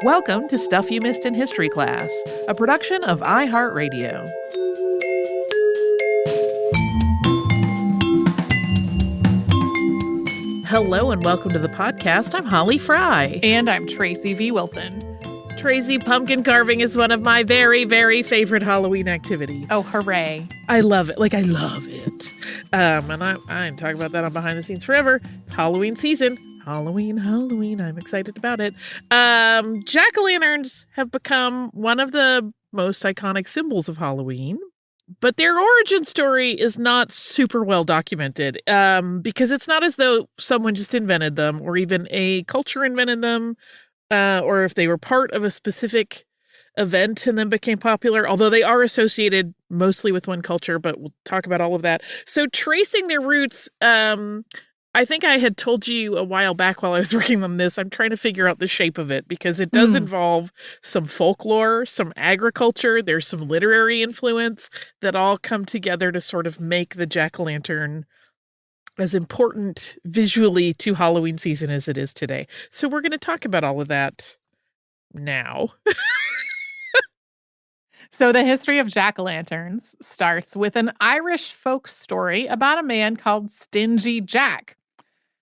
Welcome to Stuff You Missed in History Class, a production of iHeartRadio. Hello and welcome to the podcast. I'm Holly Fry. And I'm Tracy V. Wilson. Tracy, pumpkin carving is one of my very, very favorite Halloween activities. Oh, hooray. I love it. I love it. And I ain't talking about that on Behind the Scenes forever. It's Halloween season. Halloween. I'm excited about it. Jacko Lanterns have become one of the most iconic symbols of Halloween. But their origin story is not super well documented because it's not as though someone just invented them or even a culture invented them or if they were part of a specific event and then became popular, although they are associated mostly with one culture, but we'll talk about all of that. So tracing their roots, I think I had told you a while back while I was working on this, I'm trying to figure out the shape of it because it does involve some folklore, some agriculture, there's some literary influence that all come together to sort of make the jack-o'-lantern as important visually to Halloween season as it is today. So we're going to talk about all of that now. So the history of jack-o'-lanterns starts with an Irish folk story about a man called Stingy Jack.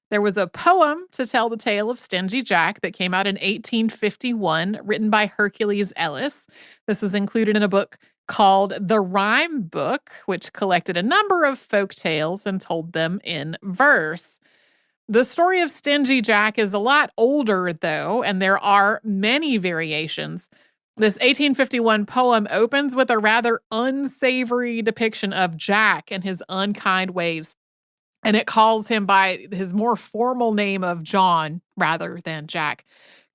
There was a poem to tell the tale of Stingy Jack that came out in 1851, written by Hercules Ellis. This was included in a book called The Rhyme Book, which collected a number of folk tales and told them in verse. The story of Stingy Jack is a lot older, though, and there are many variations. This 1851 poem opens with a rather unsavory depiction of Jack and his unkind ways, and it calls him by his more formal name of John rather than Jack.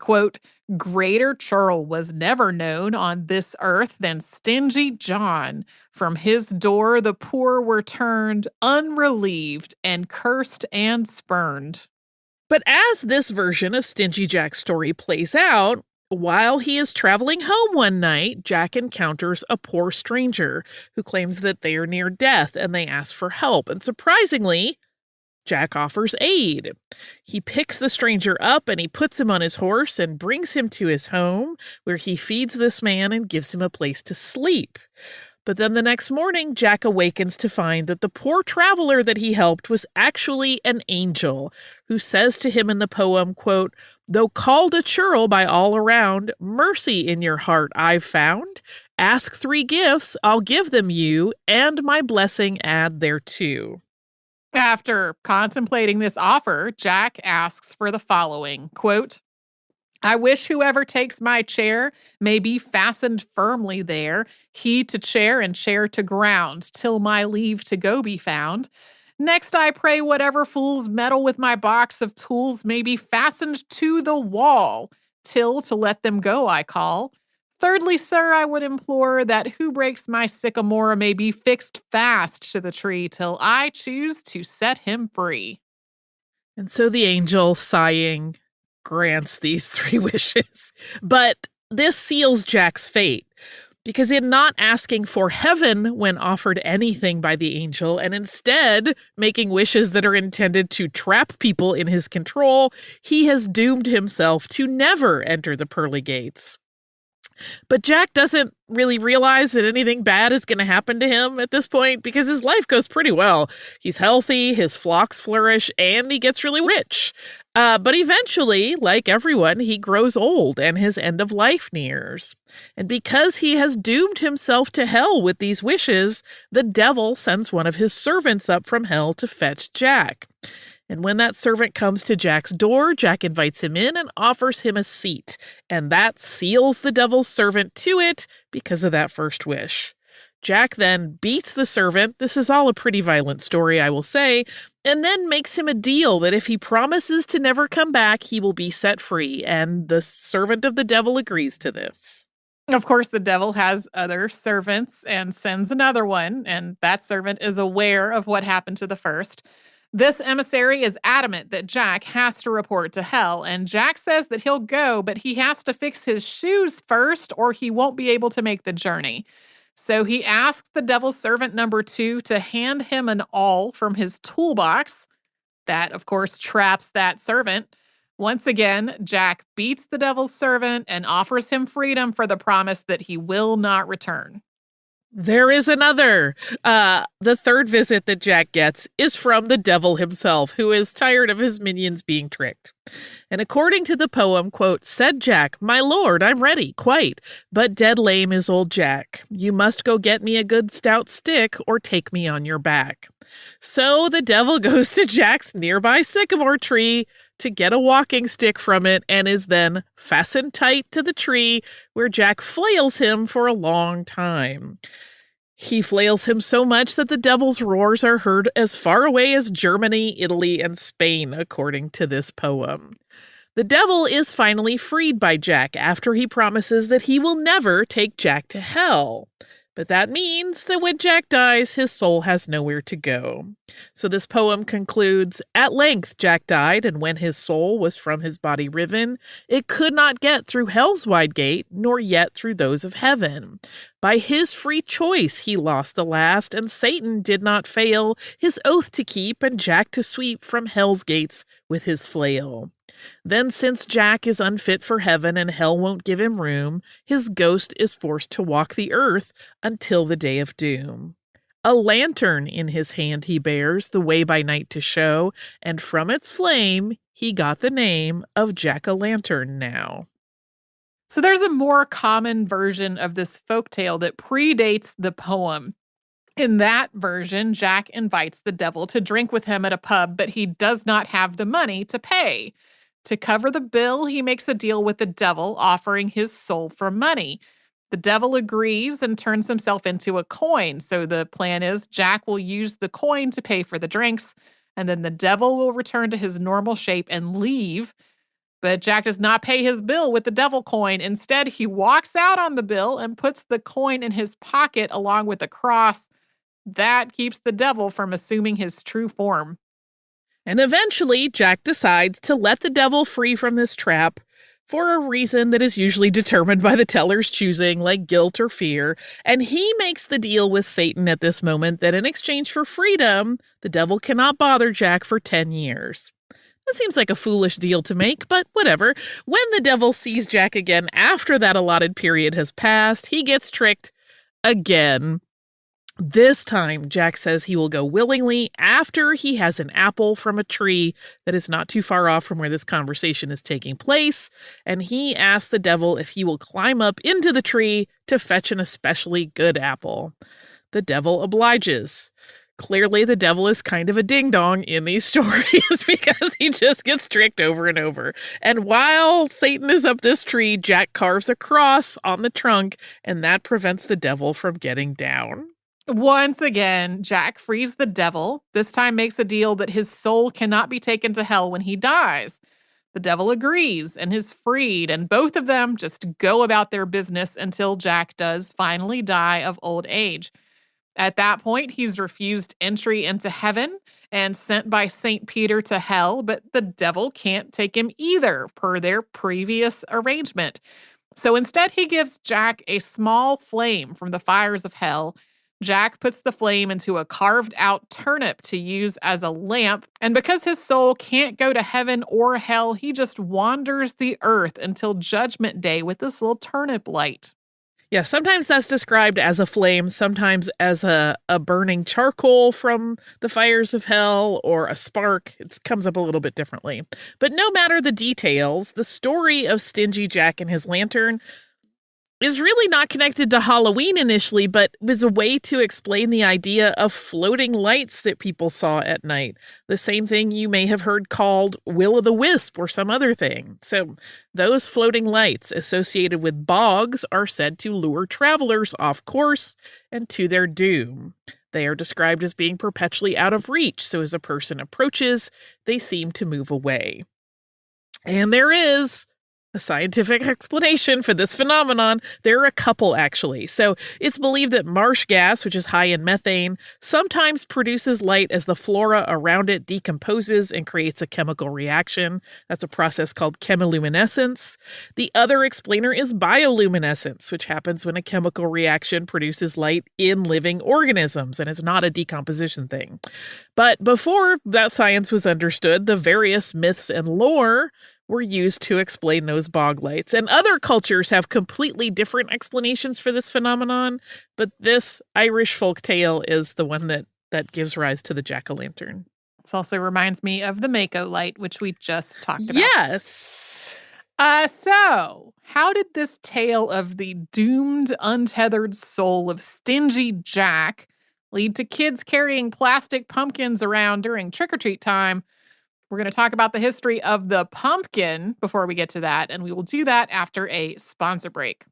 Quote, "Greater churl was never known on this earth than Stingy John. From his door the poor were turned, unrelieved, and cursed and spurned." But as this version of Stingy Jack's story plays out, while he is traveling home one night, Jack encounters a poor stranger who claims that they are near death and they ask for help. And surprisingly, Jack offers aid. He picks the stranger up and he puts him on his horse and brings him to his home where he feeds this man and gives him a place to sleep. But then the next morning, Jack awakens to find that the poor traveler that he helped was actually an angel who says to him in the poem, quote, "Though called a churl by all around, mercy in your heart I've found. Ask 3 gifts, I'll give them you, and my blessing add thereto." After contemplating this offer, Jack asks for the following, quote, "I wish whoever takes my chair may be fastened firmly there, he to chair and chair to ground, till my leave to go be found. Next I pray whatever fools meddle with my box of tools may be fastened to the wall, till to let them go I call. Thirdly, sir, I would implore that who breaks my sycamore may be fixed fast to the tree till I choose to set him free." And so the angel, sighing, grants these 3 wishes. But this seals Jack's fate, because in not asking for heaven when offered anything by the angel, and instead making wishes that are intended to trap people in his control, he has doomed himself to never enter the pearly gates. But Jack doesn't really realize that anything bad is going to happen to him at this point because his life goes pretty well. He's healthy, his flocks flourish, and he gets really rich. But eventually, like everyone, he grows old and his end of life nears. And because he has doomed himself to hell with these wishes, the devil sends one of his servants up from hell to fetch Jack. And when that servant comes to Jack's door, Jack invites him in and offers him a seat. And that seals the devil's servant to it because of that first wish. Jack then beats the servant. This is all a pretty violent story, I will say, and then makes him a deal that if he promises to never come back, he will be set free. And the servant of the devil agrees to this. Of course, the devil has other servants and sends another one, and that servant is aware of what happened to the first. This emissary is adamant that Jack has to report to hell, and Jack says that he'll go, but he has to fix his shoes first or he won't be able to make the journey. So he asks the devil's servant number 2 to hand him an awl from his toolbox. That, of course, traps that servant. Once again, Jack beats the devil's servant and offers him freedom for the promise that he will not return. There is another. The third visit that Jack gets is from the devil himself, who is tired of his minions being tricked. And according to the poem, quote, "Said Jack, my lord, I'm ready, quite, but dead lame is old Jack. You must go get me a good stout stick or take me on your back." So the devil goes to Jack's nearby sycamore tree to get a walking stick from it and is then fastened tight to the tree, where Jack flails him for a long time. He flails him so much that the devil's roars are heard as far away as Germany, Italy, and Spain, according to this poem. The devil is finally freed by Jack after he promises that he will never take Jack to hell. But that means that when Jack dies, his soul has nowhere to go. So this poem concludes, "At length Jack died, and when his soul was from his body riven, it could not get through hell's wide gate, nor yet through those of heaven. By his free choice he lost the last, and Satan did not fail his oath to keep, and Jack to sweep from hell's gates with his flail. Then, since Jack is unfit for heaven and hell won't give him room, his ghost is forced to walk the earth until the day of doom. A lantern in his hand he bears, the way by night to show, and from its flame he got the name of Jacko Lantern now." So there's a more common version of this folktale that predates the poem. In that version, Jack invites the devil to drink with him at a pub, but he does not have the money to pay. To cover the bill, he makes a deal with the devil, offering his soul for money. The devil agrees and turns himself into a coin. So the plan is Jack will use the coin to pay for the drinks, and then the devil will return to his normal shape and leave. But Jack does not pay his bill with the devil coin. Instead, he walks out on the bill and puts the coin in his pocket along with the cross. That keeps the devil from assuming his true form. And eventually, Jack decides to let the devil free from this trap for a reason that is usually determined by the teller's choosing, like guilt or fear. And he makes the deal with Satan at this moment that in exchange for freedom, the devil cannot bother Jack for 10 years. That seems like a foolish deal to make, but whatever. When the devil sees Jack again after that allotted period has passed, he gets tricked again. This time, Jack says he will go willingly after he has an apple from a tree that is not too far off from where this conversation is taking place, and he asks the devil if he will climb up into the tree to fetch an especially good apple. The devil obliges. Clearly, the devil is kind of a ding-dong in these stories because he just gets tricked over and over. And while Satan is up this tree, Jack carves a cross on the trunk, and that prevents the devil from getting down. Once again, Jack frees the devil, this time makes a deal that his soul cannot be taken to hell when he dies. The devil agrees and is freed, and both of them just go about their business until Jack does finally die of old age. At that point, he's refused entry into heaven and sent by St. Peter to hell, but the devil can't take him either, per their previous arrangement. So instead, he gives Jack a small flame from the fires of hell. Jack puts the flame into a carved-out turnip to use as a lamp, and because his soul can't go to heaven or hell, he just wanders the earth until Judgment Day with this little turnip light. Yeah, sometimes that's described as a flame, sometimes as a burning charcoal from the fires of hell, or a spark. It comes up a little bit differently. But no matter the details, the story of Stingy Jack and his lantern is really not connected to Halloween initially, but was a way to explain the idea of floating lights that people saw at night. The same thing you may have heard called will-o'-the-wisp or some other thing. So those floating lights associated with bogs are said to lure travelers off course and to their doom. They are described as being perpetually out of reach, so as a person approaches, they seem to move away. And there is a scientific explanation for this phenomenon. There are a couple, actually. So it's believed that marsh gas, which is high in methane, sometimes produces light as the flora around it decomposes and creates a chemical reaction. That's a process called chemiluminescence. The other explainer is bioluminescence, which happens when a chemical reaction produces light in living organisms and is not a decomposition thing. But before that science was understood, the various myths and lore were used to explain those bog lights. And other cultures have completely different explanations for this phenomenon, but this Irish folk tale is the one that gives rise to the jack-o'-lantern. This also reminds me of the Mako light, which we just talked about. Yes. So, how did this tale of the doomed, untethered soul of Stingy Jack lead to kids carrying plastic pumpkins around during trick-or-treat time? We're going to talk about the history of the pumpkin before we get to that, and we will do that after a sponsor break.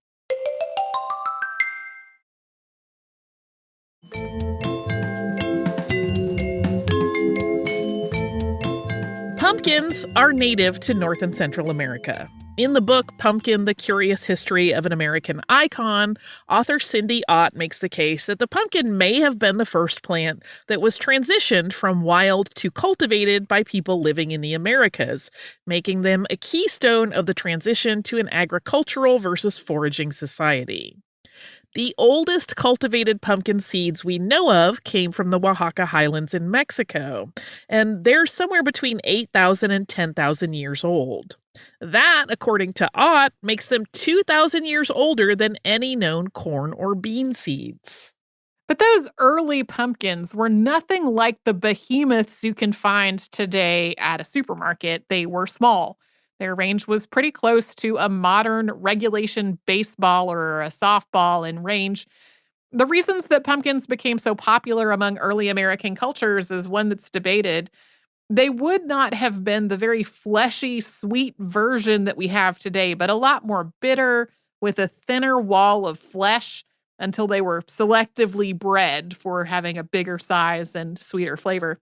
Pumpkins are native to North and Central America. In the book Pumpkin, The Curious History of an American Icon, author Cindy Ott makes the case that the pumpkin may have been the first plant that was transitioned from wild to cultivated by people living in the Americas, making them a keystone of the transition to an agricultural versus foraging society. The oldest cultivated pumpkin seeds we know of came from the Oaxaca highlands in Mexico, and they're somewhere between 8,000 and 10,000 years old. That, according to Ott, makes them 2,000 years older than any known corn or bean seeds. But those early pumpkins were nothing like the behemoths you can find today at a supermarket. They were small. Their range was pretty close to a modern regulation baseball or a softball in range. The reasons that pumpkins became so popular among early American cultures is one that's debated. They would not have been the very fleshy, sweet version that we have today, but a lot more bitter with a thinner wall of flesh until they were selectively bred for having a bigger size and sweeter flavor.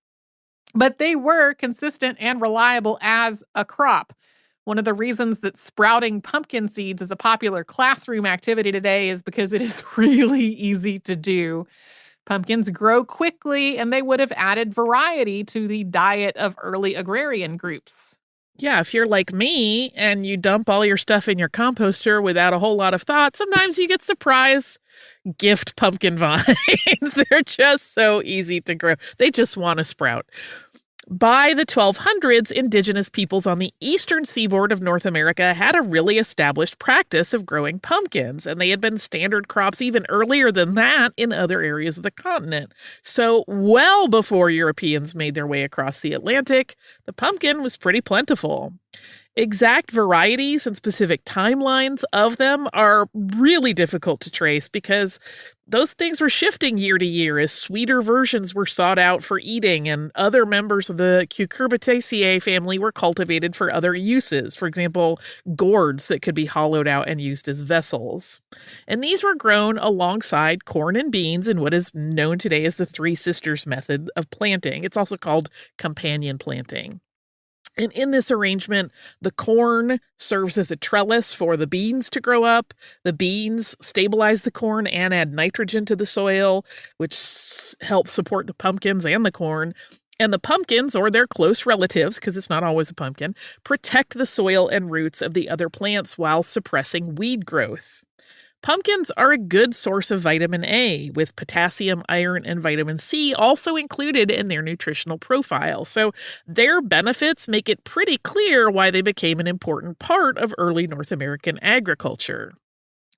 But they were consistent and reliable as a crop. One of the reasons that sprouting pumpkin seeds is a popular classroom activity today is because it is really easy to do. Pumpkins grow quickly, and they would have added variety to the diet of early agrarian groups. Yeah, if you're like me and you dump all your stuff in your composter without a whole lot of thought, sometimes you get surprise gift pumpkin vines. They're just so easy to grow. They just want to sprout. By the 1200s, indigenous peoples on the eastern seaboard of North America had a really established practice of growing pumpkins, and they had been standard crops even earlier than that in other areas of the continent. So, well before Europeans made their way across the Atlantic, the pumpkin was pretty plentiful. Exact varieties and specific timelines of them are really difficult to trace because those things were shifting year to year as sweeter versions were sought out for eating and other members of the Cucurbitaceae family were cultivated for other uses. For example, gourds that could be hollowed out and used as vessels. And these were grown alongside corn and beans in what is known today as the Three Sisters method of planting. It's also called companion planting. And in this arrangement, the corn serves as a trellis for the beans to grow up. The beans stabilize the corn and add nitrogen to the soil, which helps support the pumpkins and the corn. And the pumpkins, or their close relatives, because it's not always a pumpkin, protect the soil and roots of the other plants while suppressing weed growth. Pumpkins are a good source of vitamin A, with potassium, iron, and vitamin C also included in their nutritional profile. So their benefits make it pretty clear why they became an important part of early North American agriculture.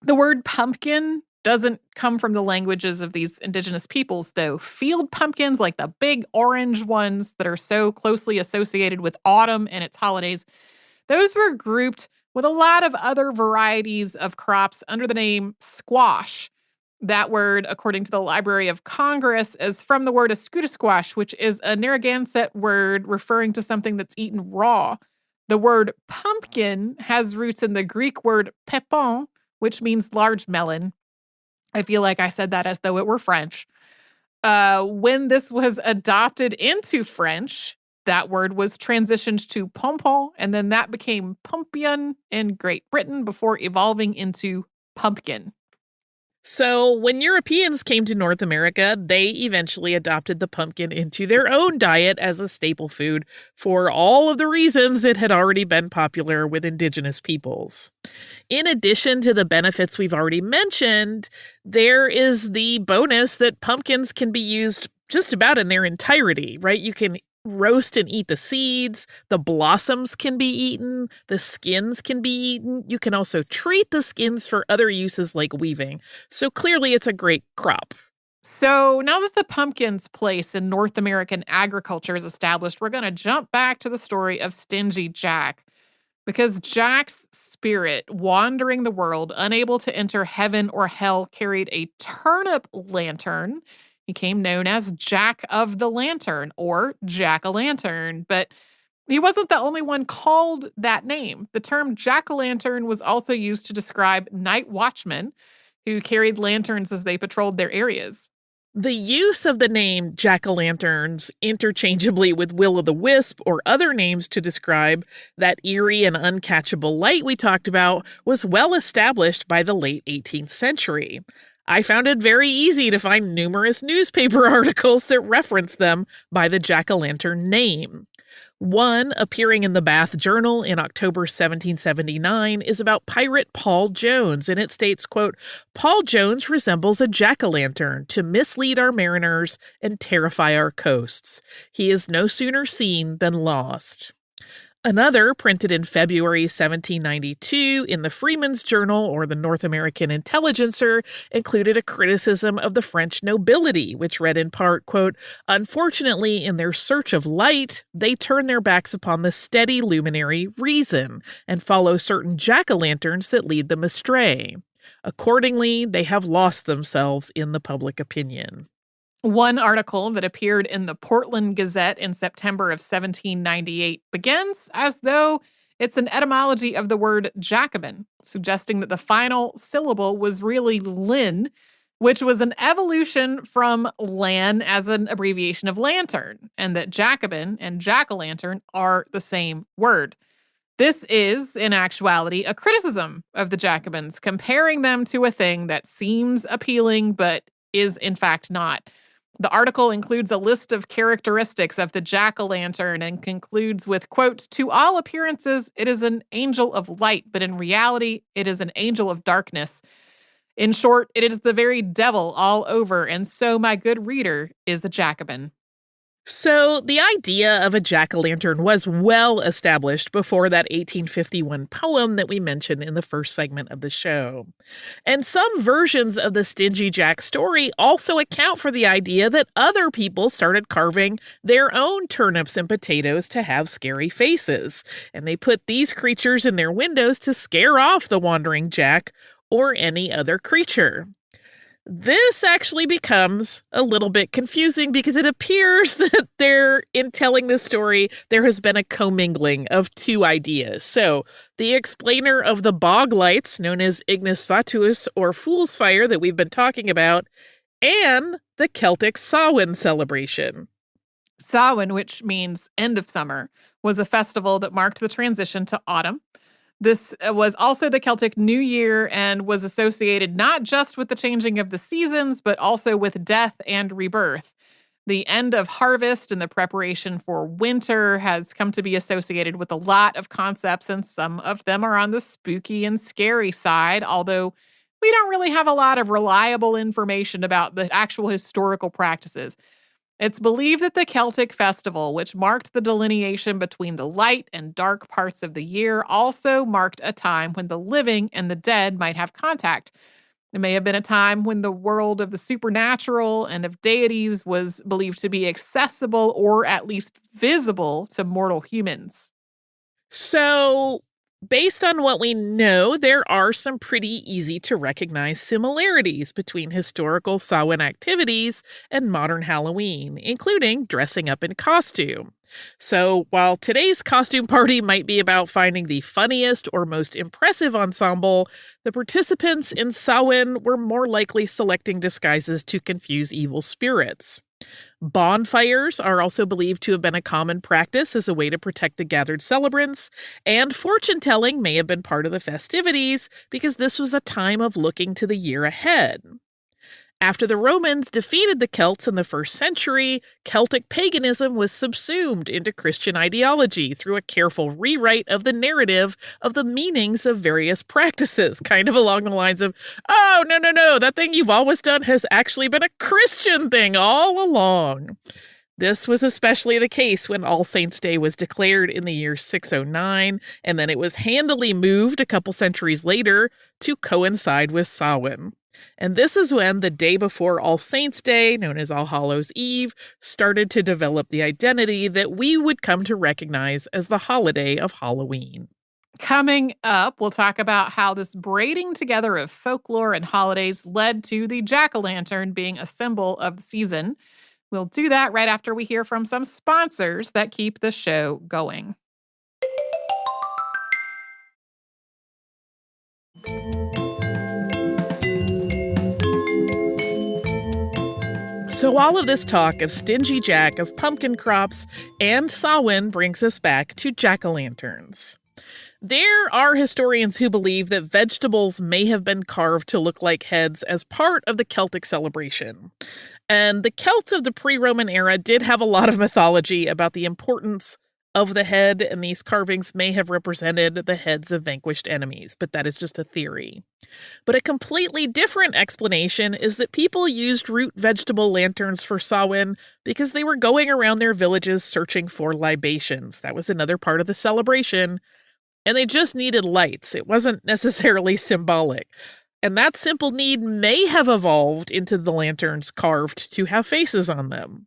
The word pumpkin doesn't come from the languages of these indigenous peoples, though. Field pumpkins, like the big orange ones that are so closely associated with autumn and its holidays, those were grouped with a lot of other varieties of crops under the name squash. That word, according to the Library of Congress, is from the word escutasquash, which is a Narragansett word referring to something that's eaten raw. The word pumpkin has roots in the Greek word pepin, which means large melon. I feel like I said that as though it were French. When this was adopted into French, that word was transitioned to pompon, and then that became pompion in Great Britain before evolving into pumpkin. So when Europeans came to North America, they eventually adopted the pumpkin into their own diet as a staple food for all of the reasons it had already been popular with indigenous peoples. In addition to the benefits we've already mentioned, there is the bonus that pumpkins can be used just about in their entirety, right? You can roast and eat the seeds. The blossoms can be eaten. The skins can be eaten. You can also treat the skins for other uses like weaving. So clearly it's a great crop. So now that the pumpkin's place in North American agriculture is established, we're going to jump back to the story of Stingy Jack. Because Jack's spirit, wandering the world, unable to enter heaven or hell, carried a turnip lantern. He became known as Jack of the Lantern or Jacko Lantern, but he wasn't the only one called that name. The term jack-o'-lantern was also used to describe night watchmen who carried lanterns as they patrolled their areas. The use of the name jack-o'-lanterns interchangeably with will-o'-the-wisp or other names to describe that eerie and uncatchable light we talked about was well established by the late 18th century. I found it very easy to find numerous newspaper articles that reference them by the jack-o'-lantern name. One, appearing in the Bath Journal in October 1779, is about pirate Paul Jones, and it states, quote, "Paul Jones resembles a jack-o'-lantern to mislead our mariners and terrify our coasts. He is no sooner seen than lost." Another, printed in February 1792 in the Freeman's Journal or the North American Intelligencer, included a criticism of the French nobility, which read in part, quote, "Unfortunately, in their search of light, they turn their backs upon the steady luminary reason and follow certain jack-o'-lanterns that lead them astray. Accordingly, they have lost themselves in the public opinion." One article that appeared in the Portland Gazette in September of 1798 begins as though it's an etymology of the word Jacobin, suggesting that the final syllable was really lin, which was an evolution from lan as an abbreviation of lantern, and that Jacobin and jack-o'-lantern are the same word. This is, in actuality, a criticism of the Jacobins, comparing them to a thing that seems appealing but is in fact not. The article includes a list of characteristics of the jack-o'-lantern and concludes with, quote, "To all appearances, it is an angel of light, but in reality, it is an angel of darkness. In short, it is the very devil all over, and so, my good reader, is a Jacobin." So the idea of a jack-o'-lantern was well established before that 1851 poem that we mentioned in the first segment of the show. And some versions of the Stingy Jack story also account for the idea that other people started carving their own turnips and potatoes to have scary faces. And they put these creatures in their windows to scare off the wandering Jack or any other creature. This actually becomes a little bit confusing because it appears that in telling this story, there has been a commingling of two ideas. So the explainer of the bog lights, known as Ignis Fatuus or Fool's Fire that we've been talking about, and the Celtic Sawin celebration. Samhain, which means end of summer, was a festival that marked the transition to autumn. This was also the Celtic New Year and was associated not just with the changing of the seasons, but also with death and rebirth. The end of harvest and the preparation for winter has come to be associated with a lot of concepts, and some of them are on the spooky and scary side, although we don't really have a lot of reliable information about the actual historical practices. It's believed that the Celtic festival, which marked the delineation between the light and dark parts of the year, also marked a time when the living and the dead might have contact. It may have been a time when the world of the supernatural and of deities was believed to be accessible or at least visible to mortal humans. So, based on what we know, there are some pretty easy to recognize similarities between historical Samhain activities and modern Halloween, including dressing up in costume. So while today's costume party might be about finding the funniest or most impressive ensemble, the participants in Samhain were more likely selecting disguises to confuse evil spirits. Bonfires are also believed to have been a common practice as a way to protect the gathered celebrants, and fortune-telling may have been part of the festivities because this was a time of looking to the year ahead. After the Romans defeated the Celts in the 1st century, Celtic paganism was subsumed into Christian ideology through a careful rewrite of the narrative of the meanings of various practices, kind of along the lines of, "Oh, no, that thing you've always done has actually been a Christian thing all along." This was especially the case when All Saints' Day was declared in the year 609, and then it was handily moved a couple centuries later to coincide with Samhain. And this is when the day before All Saints' Day, known as All Hallows' Eve, started to develop the identity that we would come to recognize as the holiday of Halloween. Coming up, we'll talk about how this braiding together of folklore and holidays led to the jack-o'-lantern being a symbol of the season. We'll do that right after we hear from some sponsors that keep the show going. So all of this talk of Stingy Jack, of pumpkin crops, and Samhain brings us back to jack-o'-lanterns. There are historians who believe that vegetables may have been carved to look like heads as part of the Celtic celebration. And the Celts of the pre-Roman era did have a lot of mythology about the importance of the head, and these carvings may have represented the heads of vanquished enemies, but that is just a theory. But a completely different explanation is that people used root vegetable lanterns for Samhain because they were going around their villages searching for libations. That was another part of the celebration. And they just needed lights. It wasn't necessarily symbolic. And that simple need may have evolved into the lanterns carved to have faces on them.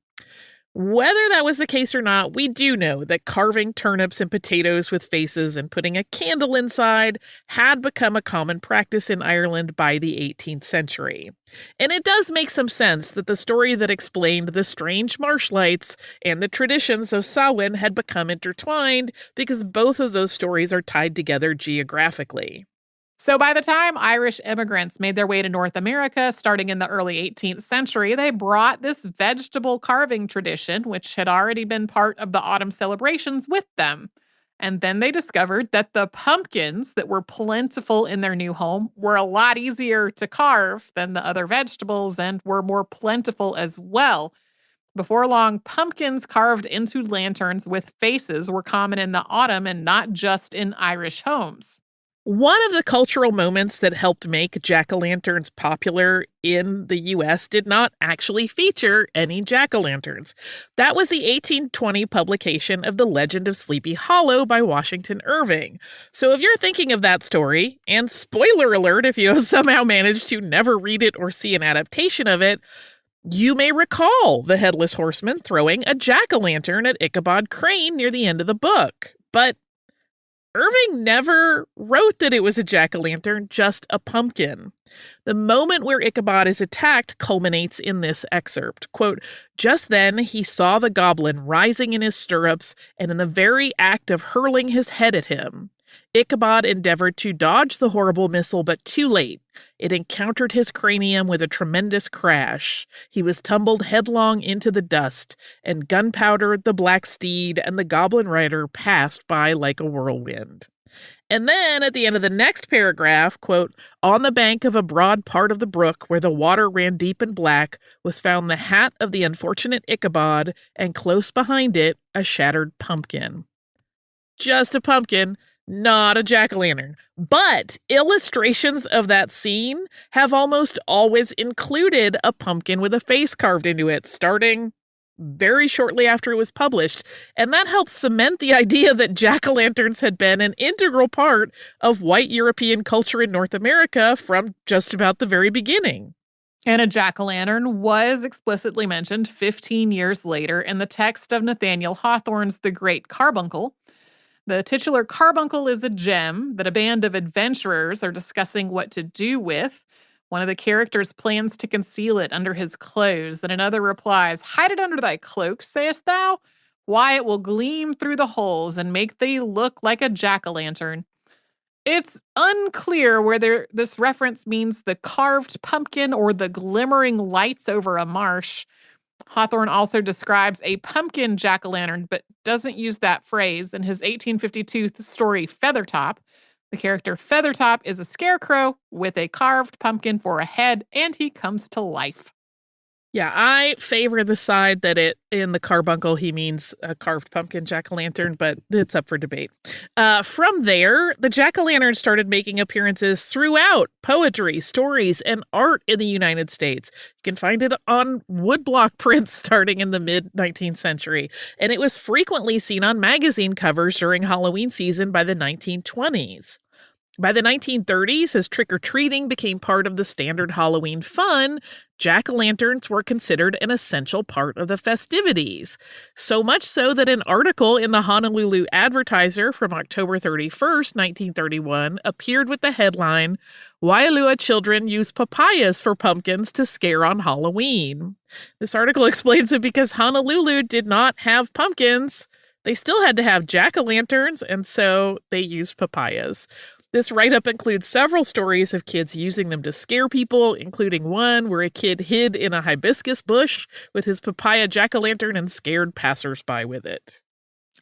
Whether that was the case or not, we do know that carving turnips and potatoes with faces and putting a candle inside had become a common practice in Ireland by the 18th century. And it does make some sense that the story that explained the strange marsh lights and the traditions of Samhain had become intertwined because both of those stories are tied together geographically. So by the time Irish immigrants made their way to North America, starting in the early 18th century, they brought this vegetable carving tradition, which had already been part of the autumn celebrations, with them. And then they discovered that the pumpkins that were plentiful in their new home were a lot easier to carve than the other vegetables and were more plentiful as well. Before long, pumpkins carved into lanterns with faces were common in the autumn and not just in Irish homes. One of the cultural moments that helped make jack-o'-lanterns popular in the U.S. did not actually feature any jack-o'-lanterns. That was the 1820 publication of The Legend of Sleepy Hollow by Washington Irving. So if you're thinking of that story, and spoiler alert if you have somehow managed to never read it or see an adaptation of it, you may recall the Headless Horseman throwing a jack-o'-lantern at Ichabod Crane near the end of the book. But Irving never wrote that it was a jack-o'-lantern, just a pumpkin. The moment where Ichabod is attacked culminates in this excerpt. Quote, "Just then he saw the goblin rising in his stirrups and in the very act of hurling his head at him. Ichabod endeavored to dodge the horrible missile, but too late. It encountered his cranium with a tremendous crash. He was tumbled headlong into the dust, and Gunpowder, the black steed, and the goblin rider passed by like a whirlwind." And then at the end of the next paragraph, quote, "On the bank of a broad part of the brook where the water ran deep and black was found the hat of the unfortunate Ichabod, and close behind it a shattered pumpkin." Just a pumpkin, not a jack-o'-lantern. But illustrations of that scene have almost always included a pumpkin with a face carved into it, starting very shortly after it was published. And that helps cement the idea that jack-o'-lanterns had been an integral part of white European culture in North America from just about the very beginning. And a jack-o'-lantern was explicitly mentioned 15 years later in the text of Nathaniel Hawthorne's The Great Carbuncle. The titular carbuncle is a gem that a band of adventurers are discussing what to do with. One of the characters plans to conceal it under his clothes, and another replies, "Hide it under thy cloak, sayest thou? Why, it will gleam through the holes and make thee look like a jack-o'-lantern." It's unclear whether this reference means the carved pumpkin or the glimmering lights over a marsh. Hawthorne also describes a pumpkin jack-o'-lantern, but doesn't use that phrase in his 1852 story Feathertop. The character Feathertop is a scarecrow with a carved pumpkin for a head, and he comes to life. Yeah, I favor the side that in the carbuncle he means a carved pumpkin jack-o'-lantern, but it's up for debate. From there, the jack-o'-lantern started making appearances throughout poetry, stories, and art in the United States. You can find it on woodblock prints starting in the mid-19th century, and it was frequently seen on magazine covers during Halloween season by the 1920s. By the 1930s, as trick-or-treating became part of the standard Halloween fun, jack-o'-lanterns were considered an essential part of the festivities. So much so that an article in the Honolulu Advertiser from October 31st, 1931, appeared with the headline, "Waialua children use papayas for pumpkins to scare on Halloween." This article explains that because Honolulu did not have pumpkins, they still had to have jack-o'-lanterns, and so they used papayas. This write-up includes several stories of kids using them to scare people, including one where a kid hid in a hibiscus bush with his papaya jack-o'-lantern and scared passersby with it.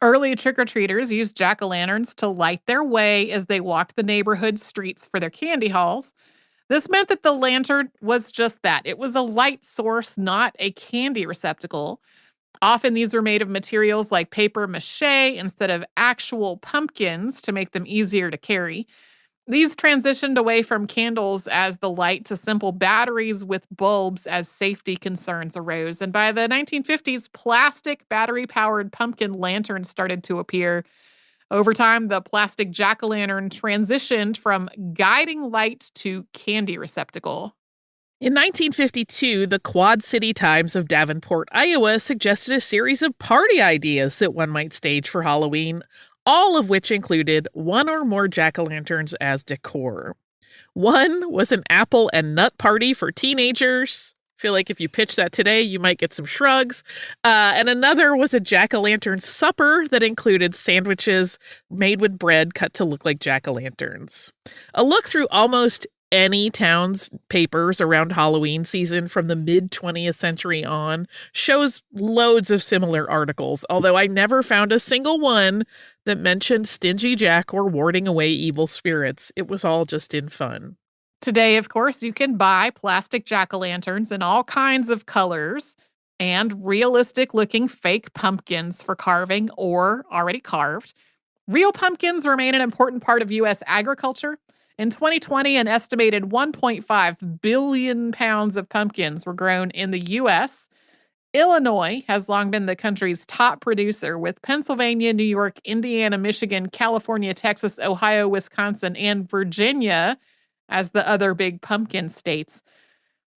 Early trick-or-treaters used jack-o'-lanterns to light their way as they walked the neighborhood streets for their candy hauls. This meant that the lantern was just that. It was a light source, not a candy receptacle. Often these were made of materials like paper mache instead of actual pumpkins to make them easier to carry. These transitioned away from candles as the light to simple batteries with bulbs as safety concerns arose. And by the 1950s, plastic battery-powered pumpkin lanterns started to appear. Over time, the plastic jack-o'-lantern transitioned from guiding light to candy receptacle. In 1952, the Quad City Times of Davenport, Iowa, suggested a series of party ideas that one might stage for Halloween, all of which included one or more jack-o'-lanterns as decor. One was an apple and nut party for teenagers. I feel like if you pitch that today, you might get some shrugs. And another was a jack-o'-lantern supper that included sandwiches made with bread cut to look like jack-o'-lanterns. A look through almost any town's papers around Halloween season from the mid-20th century on shows loads of similar articles, although I never found a single one that mentioned Stingy Jack or warding away evil spirits. It was all just in fun. Today, of course, you can buy plastic jack-o'-lanterns in all kinds of colors and realistic-looking fake pumpkins for carving or already carved. Real pumpkins remain an important part of U.S. agriculture. In 2020, an estimated 1.5 billion pounds of pumpkins were grown in the U.S. Illinois has long been the country's top producer, with Pennsylvania, New York, Indiana, Michigan, California, Texas, Ohio, Wisconsin, and Virginia as the other big pumpkin states.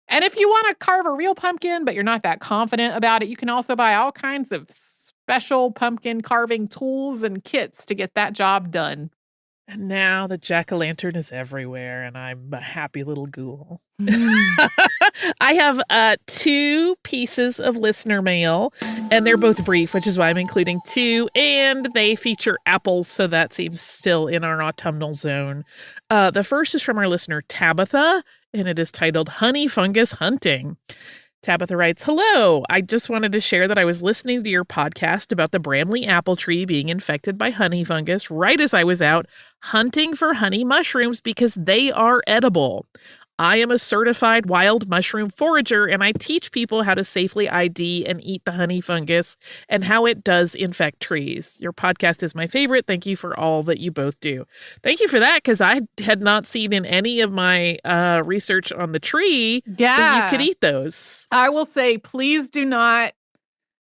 And if you want to carve a real pumpkin, but you're not that confident about it, you can also buy all kinds of special pumpkin carving tools and kits to get that job done. And now the jack-o'-lantern is everywhere, and I'm a happy little ghoul. I have 2 pieces of listener mail, and they're both brief, which is why I'm including 2, and they feature apples, so that seems still in our autumnal zone. The first is from our listener, Tabitha, and it is titled Honey Fungus Hunting. Tabitha writes, "Hello, I just wanted to share that I was listening to your podcast about the Bramley apple tree being infected by honey fungus right as I was out hunting for honey mushrooms because they are edible. I am a certified wild mushroom forager, and I teach people how to safely ID and eat the honey fungus and how it does infect trees. Your podcast is my favorite. Thank you for all that you both do." Thank you for that, because I had not seen in any of my research on the tree that you could eat those. I will say, please do not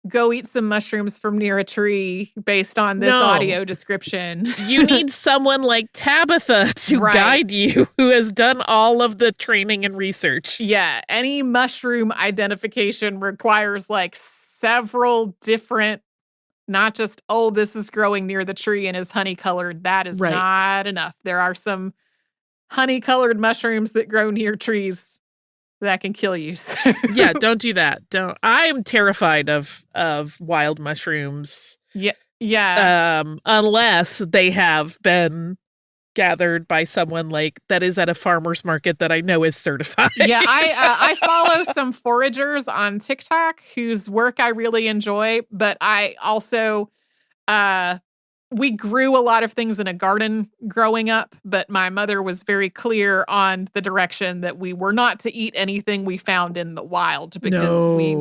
go eat some mushrooms from near a tree based on this audio description. You need someone like Tabitha to guide you, who has done all of the training and research. Yeah, any mushroom identification requires like several different, not just, oh, this is growing near the tree and is honey colored. That is not enough. There are some honey colored mushrooms that grow near trees that can kill you. Yeah, don't do that. Don't. I am terrified of wild mushrooms. Yeah. Unless they have been gathered by someone like that is at a farmer's market that I know is certified. Yeah, I follow some foragers on TikTok whose work I really enjoy, but I also we grew a lot of things in a garden growing up, but my mother was very clear on the direction that we were not to eat anything we found in the wild because we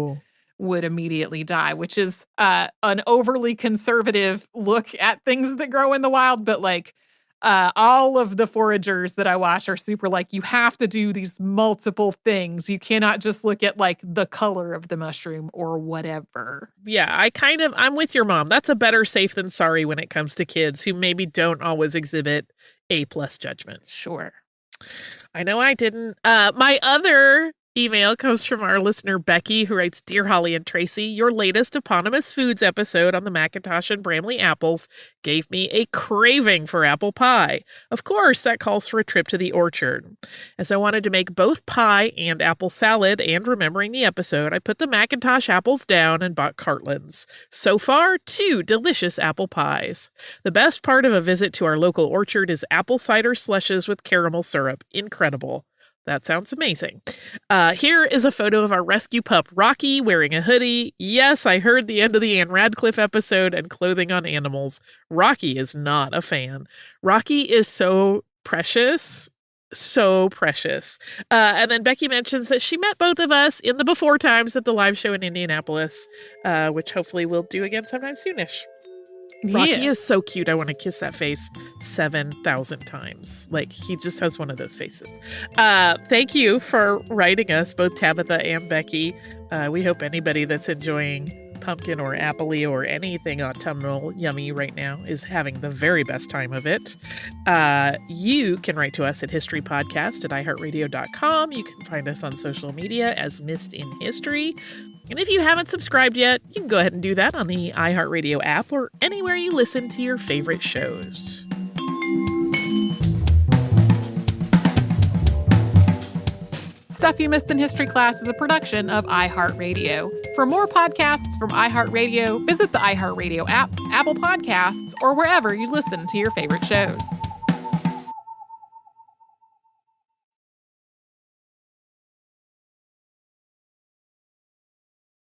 would immediately die, which is an overly conservative look at things that grow in the wild. But like all of the foragers that I watch are super like, you have to do these multiple things. You cannot just look at like the color of the mushroom or whatever. Yeah, I'm with your mom. That's a better safe than sorry when it comes to kids who maybe don't always exhibit A+ judgment. Sure. I know I didn't. My other email comes from our listener, Becky, who writes, Dear Holly and Tracy, your latest eponymous foods episode on the Macintosh and Bramley apples gave me a craving for apple pie. Of course, that calls for a trip to the orchard. As I wanted to make both pie and apple salad, and remembering the episode, I put the Macintosh apples down and bought Cartlands. So far, 2 delicious apple pies. The best part of a visit to our local orchard is apple cider slushes with caramel syrup. Incredible. That sounds amazing. Here is a photo of our rescue pup, Rocky, wearing a hoodie. Yes, I heard the end of the Anne Radcliffe episode and clothing on animals. Rocky is not a fan. Rocky is so precious. So precious. And then Becky mentions that she met both of us in the before times at the live show in Indianapolis, which hopefully we'll do again sometime soonish. Rocky is so cute. I want to kiss that face 7,000 times. Like, he just has one of those faces. Thank you for writing us, both Tabitha and Becky. We hope anybody that's enjoying pumpkin or appley or anything autumnal yummy right now is having the very best time of it. You can write to us at historypodcast@iheartradio.com. You can find us on social media as Missed in History. And if you haven't subscribed yet, you can go ahead and do that on the iHeartRadio app or anywhere you listen to your favorite shows. Stuff You Missed in History Class is a production of iHeartRadio. For more podcasts from iHeartRadio, visit the iHeartRadio app, Apple Podcasts, or wherever you listen to your favorite shows.